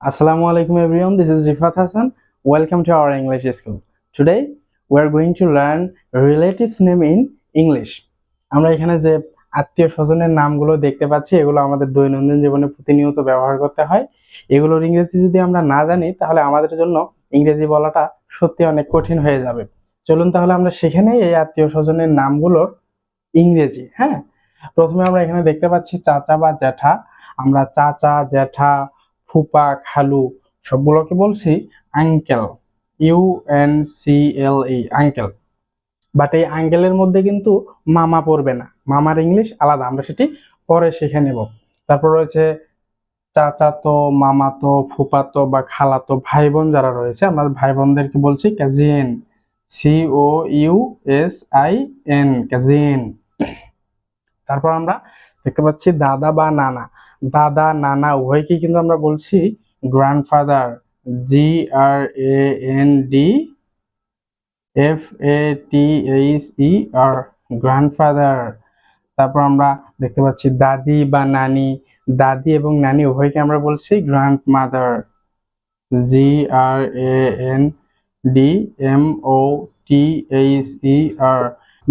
Assalamu alaikum everyone, this is Rifat Hasan. Welcome to our English school. Today we are going to learn relatives name in English. আমরা এখানে যে আত্মীয় স্বজনের নামগুলো দেখতে পাচ্ছি এগুলো আমাদের দৈনন্দিন জীবনে প্রতিনিয়ত ব্যবহার করতে হয়। এগুলোর ইংরেজি যদি আমরা না জানি তাহলে আমাদের জন্য ইংরেজি বলাটা সত্যি অনেক কঠিন হয়ে যাবে। চলুন তাহলে আমরা শিখে নেই এই আত্মীয় স্বজনের নামগুলোর ইংরেজি। হ্যাঁ, প্রথমে আমরা এখানে দেখতে পাচ্ছি চাচা বা জ্যাঠা। আমরা চাচা, জ্যাঠা, ফুপা, খালু সবগুলোকে বলছি আঙ্কেল, UNCLE, আঙ্কেল। বাট এই আঙ্কেলের মধ্যে কিন্তু মামা পড়বে না, মামার ইংলিশ আলাদা, আমরা সেটি পরে শিখে নেব। তারপর রয়েছে চাচাতো, মামাতো, ফুপাতো বা খালাতো ভাই বোন যারা রয়েছে, আমরা ভাই বোনদেরকে বলছি কাজিন, COUSIN, কাজিন। তারপর আমরা দেখতে পাচ্ছি দাদা বা নানা। দাদা নানা উভয়কে কিন্তু আমরা বলছি গ্র্যান্ডফাদার, GRANDFATHER, গ্র্যান্ডফাদার। তারপর আমরা দেখতে পাচ্ছি দাদি বা নানি। দাদি এবং নানি উভয়কে আমরা বলছি গ্র্যান্ডমাদার, GRANDMOTHER।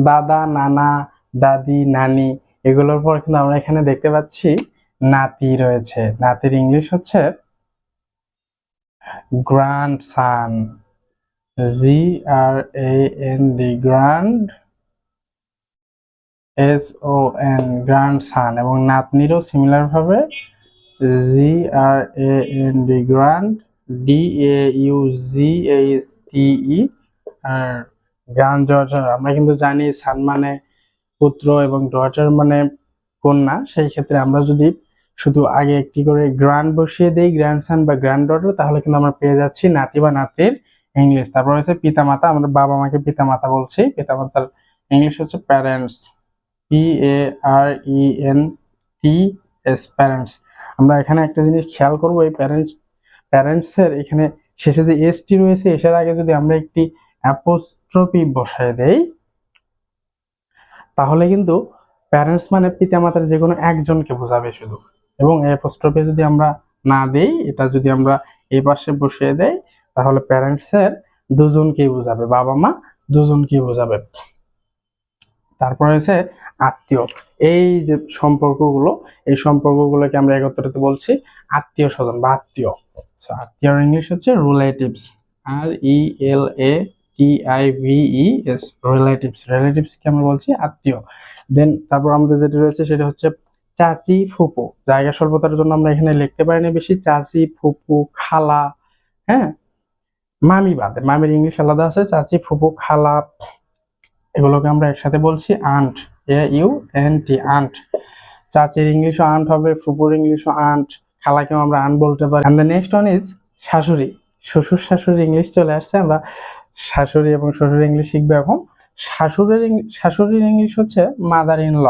দাদা, নানা, দাদি, নানি এগুলোর পর কিন্তু আমরা এখানে দেখতে পাচ্ছি নাতি রয়েছে। নাতির ইংলিশ হচ্ছে grandson, GRAND, grand, SON, grandson. এবং নাতনিরও সিমিলার ভাবে GRAND, গ্র্যান্ড, DAUGHTE, আর গ্র্যান্ড ডটার। আমরা কিন্তু জানি সান মানে পুত্র এবং ডটার মানে কন্যা। সেই ক্ষেত্রে আমরা যদি শুধু আগে একটি করে গ্র্যান্ড বসিয়ে দেই, গ্র্যান্ডসন বা গ্র্যান্ড ডটার, তাহলে কিন্তু আমরা পেয়ে যাচ্ছি নাতি বা নাতির ইংলিশ। তারপর হচ্ছে পিতামাতা। আমরা বাবা মাকে পিতামাতা বলছি। পিতামাতার ইংলিশ হচ্ছে প্যারেন্টস, PARENTS, প্যারেন্টস। আমরা এখানে একটা জিনিস খেয়াল করবো, এই প্যারেন্টস এর এখানে শেষে যে এসটি রয়েছে, এটার আগে যদি আমরা একটি অ্যাপোস্ট্রফি বসায় দেই তাহলে কিন্তু প্যারেন্টস মানে পিতামাতার যে কোনো একজনকে বোঝাবে শুধু। এবং অ্যাপোস্ট্রফি যদি আমরা না দেই, এটা যদি আমরা এই পাশে বসিয়ে দেই তাহলে প্যারেন্টস এর দুজনকেই বোঝাবে, বাবা মা দুজনকেই বোঝাবে। তারপরে হচ্ছে আত্মীয়। এই যে সম্পর্কগুলো, এই সম্পর্কগুলোকে আমরা একত্রিত বলছি আত্মীয় স্বজন বা আত্মীয়। আত্মীয়র ইংলিশ হচ্ছে রিলেটিভস, RELATIVES, রিলেটিভস। রিলেটিভসকে আমরা বলছি আত্মীয়। দেন তারপর আমাদের যেটা রয়েছে সেটা হচ্ছে চাচি, ফুপু। জায়গা স্বল্পতার জন্য আমরা এখানে লিখতে পারিনি বেশি। চাচি, ফুপু, খালা, হ্যাঁ, মামি বাদে, মামির ইংলিশ আলাদা আছে। চাচি, ফুপু, খালা এগুলোকে আমরা একসাথে বলছি আন্ট, AUNT, আন্ট। চাচির ইংলিশও আন্ট হবে, ফুপুর ইংলিশও আন্ট, খালাকেও আমরা আন্ট বলতে পারি। And the next one is শাশুড়ি। শ্বশুর শাশুড়ির ইংলিশ চলে আসছে, আমরা শাশুড়ি এবং শ্বশুর ইংলিশ শিখবো এখন। শাশুড়ির ইংলিশ হচ্ছে mother in law,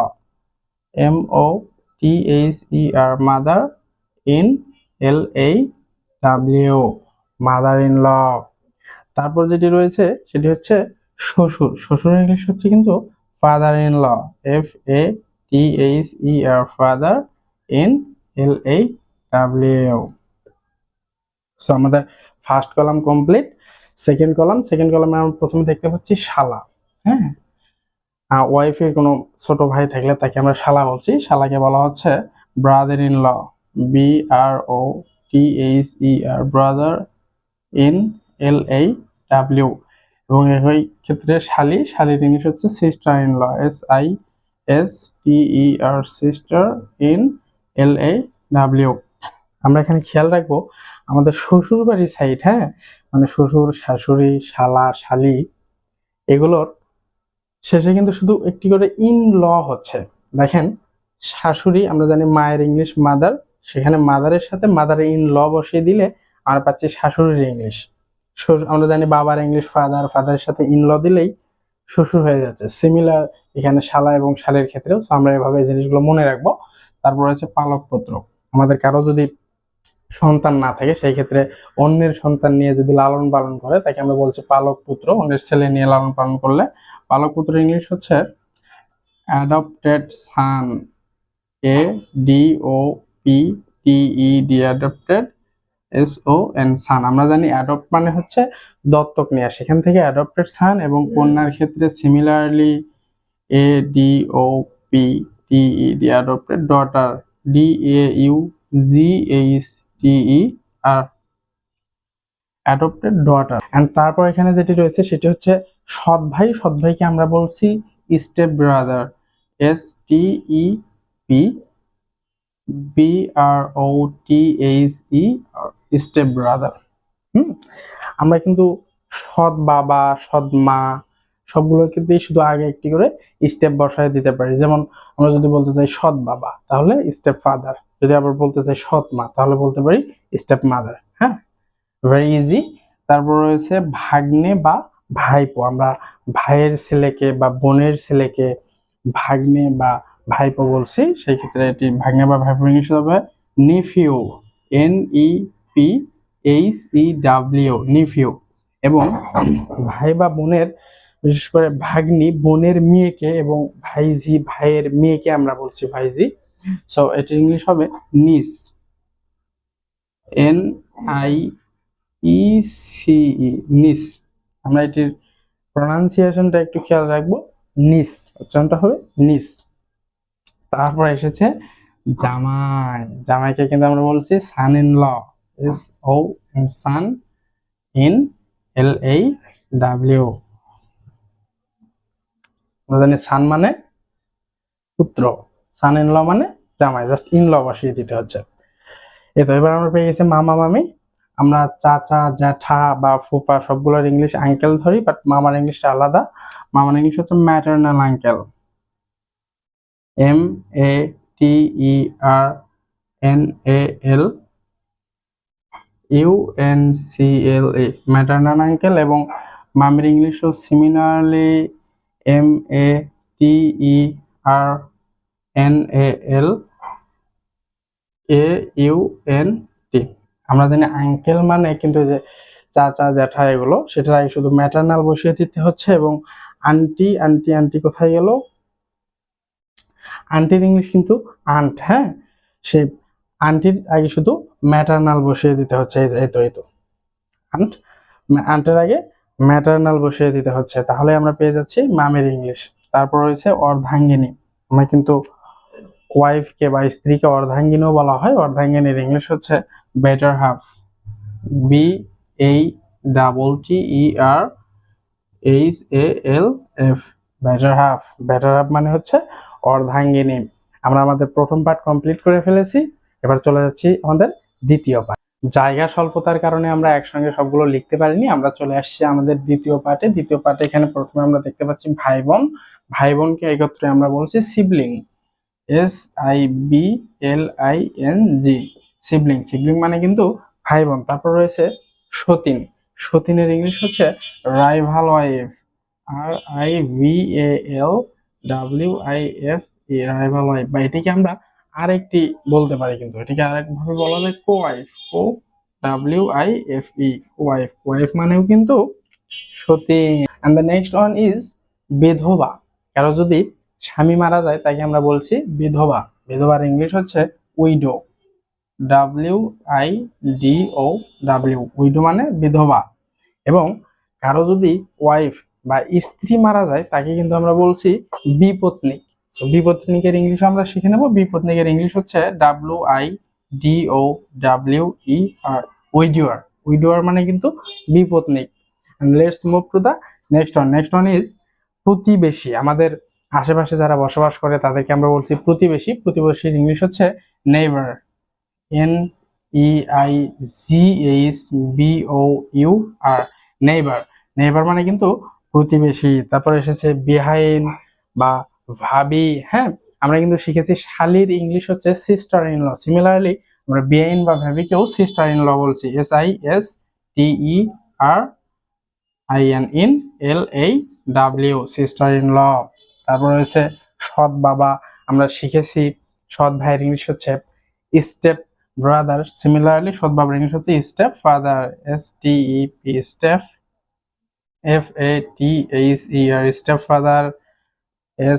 MOTHER, mother in LAW, mother in law. তারপর যেটি রয়েছে সেটি হচ্ছে শ্বশুর। শ্বশুরের ইংলিশ হচ্ছে কিন্তু father in law, FATHER, father in LAW। So আমাদের ফার্স্ট কলাম কমপ্লিট। সেকেন্ড কলামে আমরা প্রথমে দেখতে পাচ্ছি শালা। হ্যাঁ, ওয়াইফের কোনো ছোট ভাই থাকলে তাকে আমরা শালা বলছি। শালাকে বলা হচ্ছে brother in law, BROTHER, brother in LAW। এবং এই ক্ষেত্রে শালির ইংলিশ হচ্ছে sister in law, SISTER, sister in LAW। আমরা এখানে খেয়াল রাখবো আমাদের শ্বশুর বাড়ির সাইড, হ্যাঁ, মানে শ্বশুর, শাশুড়ি, শালা, শালি এগুলোর শেষে কিন্তু শুধু একটি করে ইন ল হচ্ছে। দেখেন, শাশুড়ি আমরা জানি মায়ের ইংলিশ মাদার, সেখানে মাদারের সাথে মাদার ইন ল বসিয়ে দিলে আমরা পাচ্ছি শাশুড়ির ইংলিশ। আমরা জানি বাবার ইংলিশ ফাদার, ফাদারের সাথে ইন ল দিলেই শ্বশুর হয়ে যাচ্ছে। সিমিলার এখানে শালা এবং শালের ক্ষেত্রেও। আমরা এভাবে এই জিনিসগুলো মনে রাখবো। তারপর হচ্ছে পালক পুত্র। আমাদের কারো যদি সন্তান না থাকে সেই ক্ষেত্রে অন্যের সন্তান নিয়ে যদি লালন পালন করে তাকে আমরা বলছি পালক পুত্র। অন্যের ছেলে নিয়ে লালন পালন করলে পালক পুত্র ইংলিশ হচ্ছে অ্যাডপ্টেড সান, ADOPTED, অ্যাডপ্টেড SON সান। আমরা জানি অ্যাডপ্ট মানে হচ্ছে দত্তক নেওয়া, সেখান থেকে অ্যাডপ্টেড সান, এবং কন্যার ক্ষেত্রে similarly ADOPTED adopted daughter, DAUGHTER adopted daughter. And তারপর এখানে যেটি রয়েছে সেটি হচ্ছে সৎ ভাই। সৎ ভাইকে আমরা বলছি step brother, STEPBROTHE step brother. আমরা কিন্তু সৎ বাবা, সৎ মা সবগুলোকে দিয়ে শুধু আগে একটি করে স্টেপ বসায় দিতে পারি। যেমন আমরা যদি বলতে চাই সৎ বাবা তাহলে স্টেপ ফাদার, যদি আবার বলতে চাই সৎ মা তাহলে বলতে পারি স্টেপ মাদার। হ্যাঁ, ভেরি ইজি। তারপর রয়েছে ভাগ্নে বা ভাইপো। আমরা ভাইয়ের ছেলেকে বা বোনের ছেলেকে ভাগ্নে বা ভাইপো বলছি, সেই ক্ষেত্রে এটি ভাগ্নে বা ভাইপো ইংলিশ হবে নিফিউ, NEPHEW নিফিউ। এবং ভাই বা বোনের, বিশেষ করে ভাগ্নি বোনের মেয়েকে এবং ভাইঝি ভাইয়ের মেয়েকে আমরা বলছি ভাইঝি। সো এটি ইংলিশ হবে নিস, NIECE নিস। আমরা এটির প্রনাউন্সিয়েশনটা একটু খেয়াল রাখবো, নিস, উচ্চারণটা হবে নিস। তারপর এসেছে জামাই। জামাইকে কিন্তু আমরা বলছি son in law, SON son in LAW। আমরা জানি সান মানে পুত্র, সান ইন ল মানে জামাই, জাস্ট ইন ল বসিয়ে দিতে হচ্ছে। এই তো এবার আমরা পেয়ে গেছি মামা মামি। আমরা চাচা জ্যাঠা বা ফুফা সবগুলোর ইংলিশ আঙ্কেল ধরি, বাট মামার ইংলিশটা আলাদা। মামার ইংলিশ হচ্ছে maternal uncle, MATERNALUNCLE maternal uncle. এবং মামির ইংলিশও সিমিলারলি MATERNALAUNT। আমরা জানি আঙ্কেল মানে কিন্তু যে চাচা জ্যাঠা এগুলো, সেটা আগে শুধু ম্যাটারনাল বসিয়ে দিতে হচ্ছে। এবং আন্টি আন্টি আন্টি কোথায় গেল? আন্টির ইংলিশ কিন্তু আন্ট। হ্যাঁ, সেই আন্টির আগে শুধু ম্যাটারনাল বসিয়ে দিতে হচ্ছে। এই তো আন্ট, আন্টের আগে ম্যাটারনাল বসিয়ে দিতে হচ্ছে, তাহলে আমরা পেয়ে যাচ্ছি মামের ইংলিশ। তারপর রয়েছে অর্ধাঙ্গিনী। আমরা কিন্তু ওয়াইফকে বা স্ত্রীকে অর্ধাঙ্গিনীও বলা হয়। অর্ধাঙ্গিনীর ইংলিশ হচ্ছে better half, BATTERHALF better half. Better half মানে হচ্ছে অর্ধাঙ্গিনী। আমরা আমাদের প্রথম পার্ট কমপ্লিট করে ফেলেছি, এবার চলে যাচ্ছি আমাদের দ্বিতীয় পার্ট। জায়গা স্বল্পতার কারণে আমরা একসঙ্গে সবগুলো লিখতে পারিনি, আমরা চলে আসছি আমাদের দ্বিতীয় পার্টে। দ্বিতীয় পার্টে এখানে প্রথমে আমরা দেখতে পাচ্ছি ভাই বোন। ভাই বোনকে একত্রে আমরা বলছি সিবলিং, SIBLING সিবলিং। সিবলিং মানে কিন্তু ভাই বোন। তারপর রয়েছে সতীন। সতীনের ইংলিশ হচ্ছে rival wife, RIVALWIFE rival wife. বা এটিকে আমরা আরেকটি বলতে পারি, কিন্তু এটিকে আরেকভাবে বলা যায় co wife, WIFE wife. Wife মানেও কিন্তু সতীন। And the next one is বিধবা। কারো যদি স্বামী মারা যায় তাকে আমরা বলছি বিধবা। বিধবার ইংলিশ হচ্ছে উইডো, WIDOW উইডো মানে বিধবা। এবং কারো যদি ওয়াইফ বা স্ত্রী মারা যায় তাকে কিন্তু আমরা বলছি বিপত্নিক। সো বিপত্নিকের ইংলিশ আমরা শিখে নেব। বিপত্নিকের ইংলিশ হচ্ছে WIDOWER উইডোয়ার। উইডোয়ার মানে কিন্তু বিপত্নিক। Let's move to the next one. Next one is প্রতিবেশী। আমাদের আশেপাশে যারা বসবাস করে তাদেরকে আমরা বলছি প্রতিবেশী। প্রতিবেশীর ইংলিশ হচ্ছে নেইবার, NEIGHBOUR নেইবার। নেইবার মানে কিন্তু প্রতিবেশী। তারপর এসেছে বিহাইন বা ভাবি। হ্যাঁ, আমরা কিন্তু শিখেছি শালীর ইংলিশ হচ্ছে সিস্টার ইন ল। সিমিলারলি আমরা বিহাইন বা ভাবিকেও সিস্টার ইন ল বলছি, SISTERINLAW সিস্টার ইন ল। তারপর রয়েছে সৎ বাবা। আমরা শিখেছি সৎ ভাইয়ের ইংলিশ হচ্ছে স্টেপ ব্রাদার। সিমিলারলি সৎ বাবার ইংলিশ হচ্ছে step father, STEP step FATHER step father,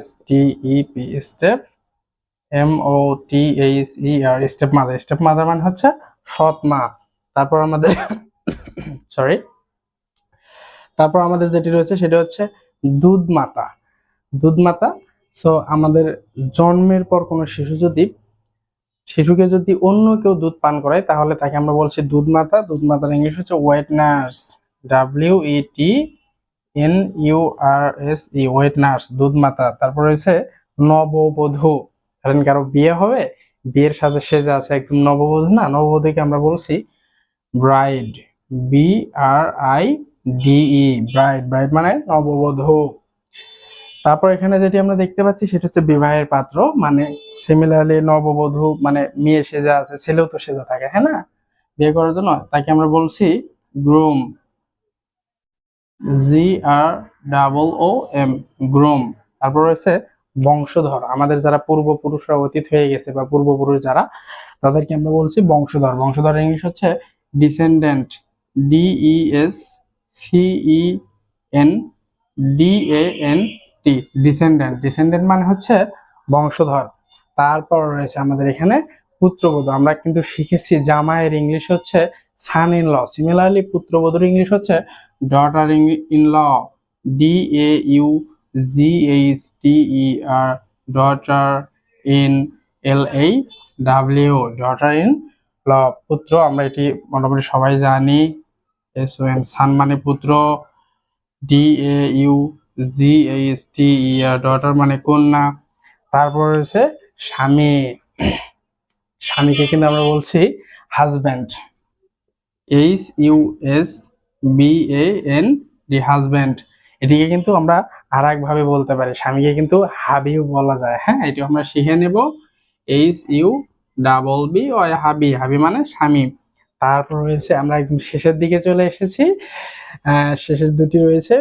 STEP step MOTHER step mother. Step mother মানে হচ্ছে সৎ মা। তারপর আমাদের সরি, তারপর আমাদের যেটি রয়েছে সেটা হচ্ছে দুধ মাতা। দুধ মাতা, সো আমাদের জন্মের পর কোনো শিশুকে যদি অন্য কেউ দুধ পান করায় তাহলে তাকে আমরা বলছি দুধ মাতা। দুধ মাতার ইংলিশ হচ্ছে wet nurse, WETNURSE, wet nurse, দুধ মাতা। তারপর রয়েছে নববধূ, ধরেন কারো বিয়ে হবে, বিয়ের সাজে সেজে আছে একদম নববধূ, না, নববধূকে আমরা বলছি ব্রাইড, BRIDE, ব্রাইড। ব্রাইড মানে নববধূ। তারপর এখানে যেটি আমরা দেখতে পাচ্ছি সেটা হচ্ছে বিবাহের পাত্র, মানে সিমিলারলি নববধূ মানে মেয়ে সেজে আছে, ছেলেও তো সেজে থাকে, হ্যাঁ না, বিয়ে করার জন্য, তাকে আমরা বলছি গ্রুম, GROOM, গ্রুম। তারপর রয়েছে বংশধর, আমাদের যারা পূর্বপুরুষরা অতীত হয়ে গেছে বা পূর্বপুরুষ যারা, তাদেরকে আমরা বলছি বংশধর। বংশধর ইংলিশ হচ্ছে ডিসেন্ডেন্ট, DESCENDANT, ডিসেন্ডেন্ট। ডিসেন্ডেন্ট মানে হচ্ছে বংশধর। তারপর রয়েছে আমাদের এখানে পুত্রবধূ, আমরা কিন্তু শিখেছি জামাইয়ের ইংলিশ হচ্ছে সান ইন ল, সিমিলারলি পুত্রবধূর ইংলিশ হচ্ছে daughter in law, DAUGHTER, daughter in LAW, daughter in law, পুত্র। আমরা এটি মোটামুটি সবাই জানি। SON, সান মানে পুত্র, DAUGHTER, ডটার মানে কন্যা। তারপর রয়েছে স্বামী, স্বামীকে কিন্তু আমরা বলছি হাজব্যান্ড, HUSBAND, হাজব্যান্ড। এটিকে কিন্তু আমরা আর একভাবে বলতে পারি, স্বামীকে কিন্তু হাবিও বলা যায়, হ্যাঁ, এটি আমরা শিখে নেব, HUBB, হাবি, হাবি মানে স্বামী। তারপর রয়েছে, আমরা একদম শেষের দিকে চলে এসেছি, শেষের দুটি রয়েছে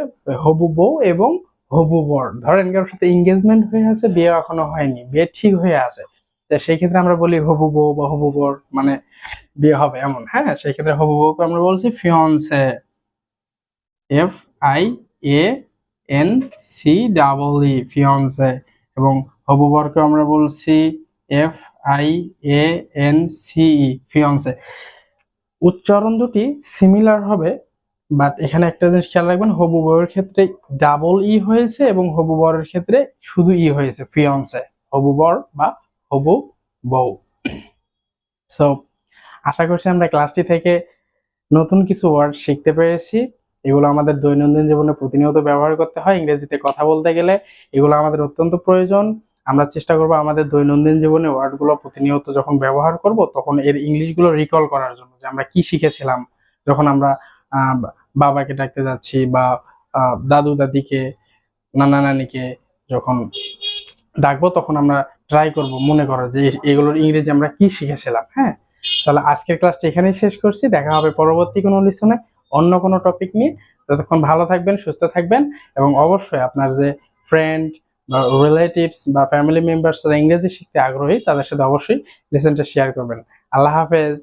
হবু বউ এবং হবু বর। ধরেন কারোর সাথে এঙ্গেজমেন্ট হয়ে আছে, বিয়ে এখনো হয়নি, বিয়ে ঠিক হয়ে আছে, তো সেই ক্ষেত্রে আমরা বলি হবু বউ বা হবু বর, মানে বিয়ে হবে এমন, হ্যাঁ, সেই ক্ষেত্রে হবু বউকে আমরা বলছি ফিয়ন্সে, FIANCEE, ফিয়ন্সে। এবং হবু বরকে আমরা বলছি FIANCE, ফিয়ন্সে। উচ্চারণ দুটি সিমিলার হবে, বাট এখানে একটা জিনিস খেয়াল রাখবেন, হবু বউয়ের ক্ষেত্রে ডাবল ই হয়েছে এবং হবু বরের ক্ষেত্রে শুধু ই হয়েছে, ফিয়ন্সে, হবু বর বা হবু বউ। সো আশা করছি আমরা ক্লাসটি থেকে নতুন কিছু ওয়ার্ড শিখতে পেরেছি। এগুলো আমাদের দৈনন্দিন জীবনে প্রতিনিয়ত ব্যবহার করতে হয়, ইংরেজিতে কথা বলতে গেলে এগুলো আমাদের অত্যন্ত প্রয়োজন। আমরা চেষ্টা করব আমাদের দৈনন্দিন জীবনে ওয়ার্ডগুলো প্রতিনিয়ত যখন ব্যবহার করব তখন এর ইংলিশগুলো রিকল করার জন্য, যে আমরা কি শিখেছিলাম যখন আমরা বাবাকে ডাকতে যাচ্ছি বা দাদু দাদিকে, নানা নানিকে যখন ডাকবো তখন আমরা ট্রাই করব মনে করার যে এগুলোর ইংরেজি আমরা কি শিখেছিলাম। হ্যাঁ, তাহলে আজকের ক্লাসটা এখানেই শেষ করছি, দেখা হবে পরবর্তী কোনো লিসনে অন্য কোনো টপিক নিয়ে। ততক্ষণ ভালো থাকবেন, সুস্থ থাকবেন, এবং অবশ্যই আপনার যে ফ্রেন্ড বা রিলেটিভস বা ফ্যামিলি মেম্বার্স যারা ইংরেজি শিখতে আগ্রহী তাদের সাথে অবশ্যই লেসনটা শেয়ার করবেন। আল্লাহ হাফেজ।